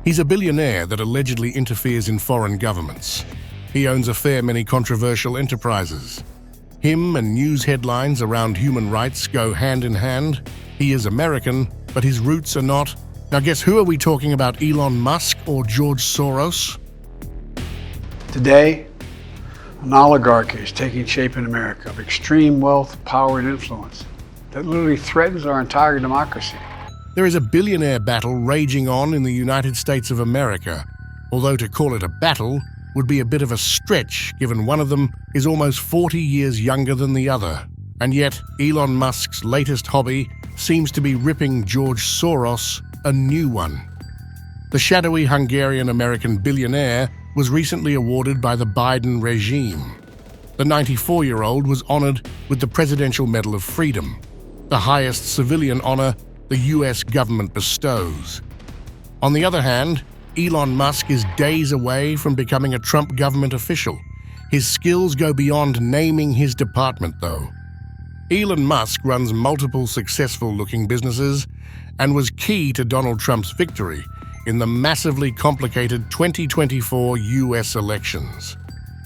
He's a billionaire that allegedly interferes in foreign governments. He owns a fair many controversial enterprises. Him and news headlines around human rights go hand in hand. He is American, but his roots are not. Now guess who are we talking about, Elon Musk or George Soros? Today, an oligarchy is taking shape in America of extreme wealth, power, and influence that literally threatens our entire democracy. There is a billionaire battle raging on in the United States of America, although to call it a battle would be a bit of a stretch given one of them is almost 40 years younger than the other. And yet, Elon Musk's latest hobby seems to be ripping George Soros a new one. The shadowy Hungarian-American billionaire was recently awarded by the Biden regime. The 94-year-old was honored with the Presidential Medal of Freedom, the highest civilian honor the US government bestows. On the other hand, Elon Musk is days away from becoming a Trump government official. His skills go beyond naming his department, though. Elon Musk runs multiple successful-looking businesses and was key to Donald Trump's victory in the massively complicated 2024 US elections.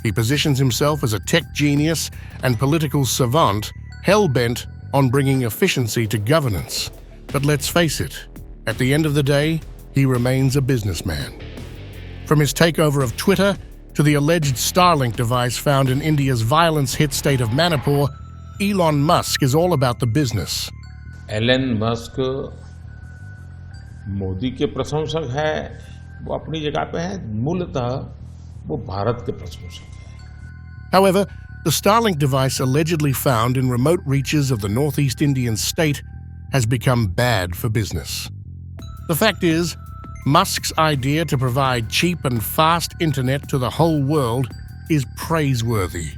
He positions himself as a tech genius and political savant, hell-bent on bringing efficiency to governance. But let's face it, at the end of the day, he remains a businessman. From his takeover of Twitter to the alleged Starlink device found in India's violence-hit state of Manipur, Elon Musk is all about the business. Elon Musk Modi के प्रशंसक है, वो अपनी जगह पे है, मूलतः वो भारत के प्रशंसक है. However, the Starlink device allegedly found in remote reaches of the northeast Indian state has become bad for business. The fact is, Musk's idea to provide cheap and fast internet to the whole world is praiseworthy.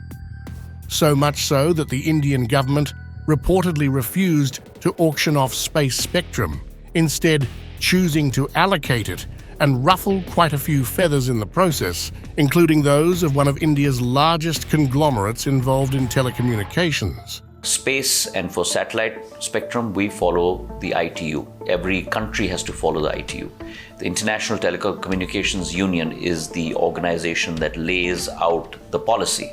So much so that the Indian government reportedly refused to auction off space spectrum, instead choosing to allocate it and ruffle quite a few feathers in the process, including those of one of India's largest conglomerates involved in telecommunications. Space and for satellite spectrum, we follow the ITU. Every country has to follow the ITU. The International Telecommunications Union is the organization that lays out the policy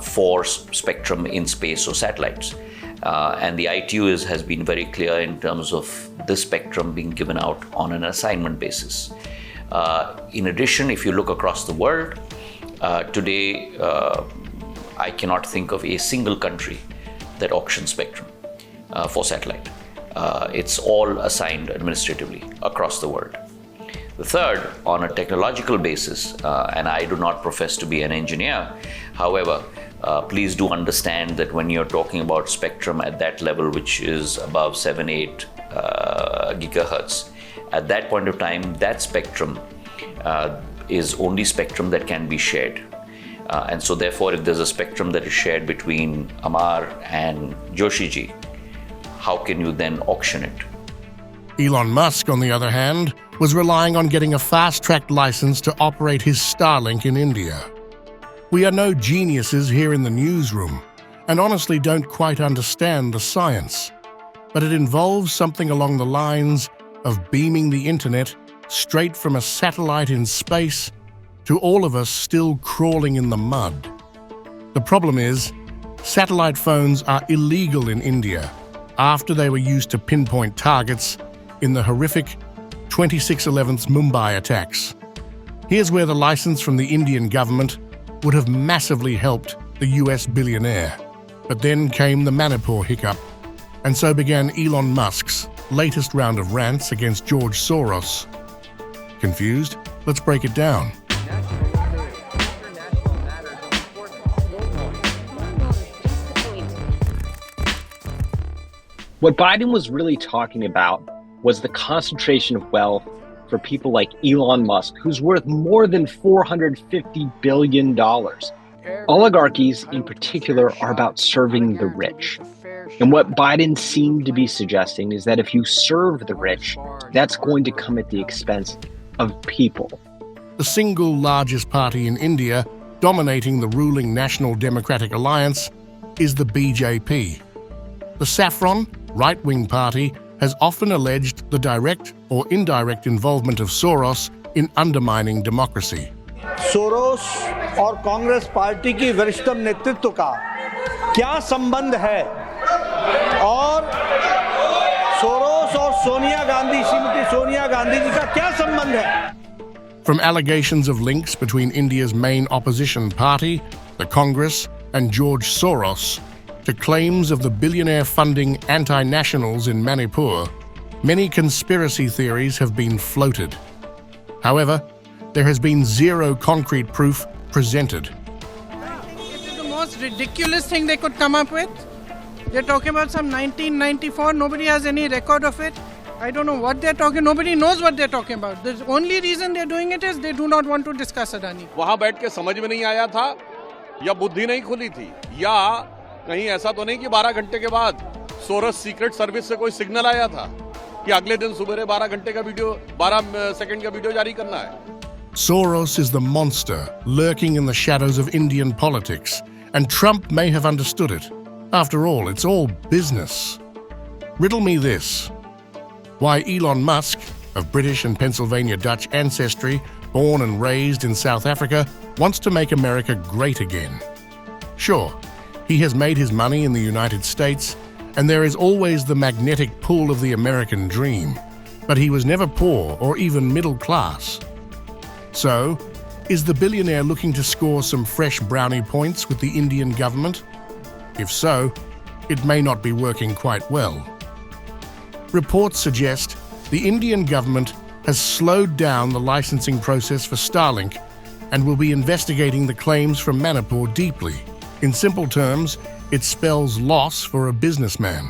for spectrum in space or satellites. And the ITU has been very clear in terms of this spectrum being given out on an assignment basis. In addition, if you look across the world, today I cannot think of a single country that auctions spectrum for satellite. It's all assigned administratively across the world. The third, on a technological basis, and I do not profess to be an engineer, however, please do understand that when you're talking about spectrum at that level, which is above 7-8 gigahertz, at that point of time, that spectrum is only spectrum that can be shared. And so therefore, if there's a spectrum that is shared between Amar and Joshiji, how can you then auction it? Elon Musk, on the other hand, was relying on getting a fast-track license to operate his Starlink in India. We are no geniuses here in the newsroom, and honestly don't quite understand the science. But it involves something along the lines of beaming the internet straight from a satellite in space to all of us still crawling in the mud. The problem is, satellite phones are illegal in India after they were used to pinpoint targets in the horrific 26/11 Mumbai attacks. Here's where the license from the Indian government would have massively helped the US billionaire. But then came the Manipur hiccup, and so began Elon Musk's latest round of rants against George Soros. Confused? Let's break it down. What Biden was really talking about was the concentration of wealth for people like Elon Musk, who's worth more than $450 billion. Oligarchies, in particular, are about serving the rich. And what Biden seemed to be suggesting is that if you serve the rich, that's going to come at the expense of people. The single largest party in India, dominating the ruling National Democratic Alliance, is the BJP. The saffron, right-wing party has often alleged the direct or indirect involvement of Soros in undermining democracy. Soros और Congress party की वरिष्ठतम नेतृत्व का क्या संबंध है और Soros और सोनिया गांधी, श्रीमती सोनिया गांधी जी का क्या संबंध है? From allegations of links between India's main opposition party, the Congress, and George Soros, to claims of the billionaire funding anti-nationals in Manipur, many conspiracy theories have been floated. However, there has been zero concrete proof presented. I think it is the most ridiculous thing they could come up with. They're talking about some 1994, nobody has any record of it. I don't know what they're talking, nobody knows what they're talking about. The only reason they're doing it is they do not want to discuss Adani. वहां बैठ के समझ में नहीं आया था या बुद्धि नहीं खुली थी या कहीं ऐसा तो नहीं कि 12 घंटे के बाद सोरस सीक्रेट सर्विस से कोई सिग्नल आया था कि अगले दिन सुबह 12 घंटे का वीडियो 12 सेकंड का वीडियो जारी करना है. Soros is the monster lurking in the shadows of Indian politics, and Trump may have understood it. After all, it's all business. Riddle me this. Why Elon Musk, of British and Pennsylvania Dutch ancestry, born and raised in South Africa, wants to make America great again. Sure, he has made his money in the United States, and there is always the magnetic pull of the American dream, but he was never poor or even middle class. So, is the billionaire looking to score some fresh brownie points with the Indian government? If so, it may not be working quite well. Reports suggest the Indian government has slowed down the licensing process for Starlink and will be investigating the claims from Manipur deeply. In simple terms, it spells loss for a businessman.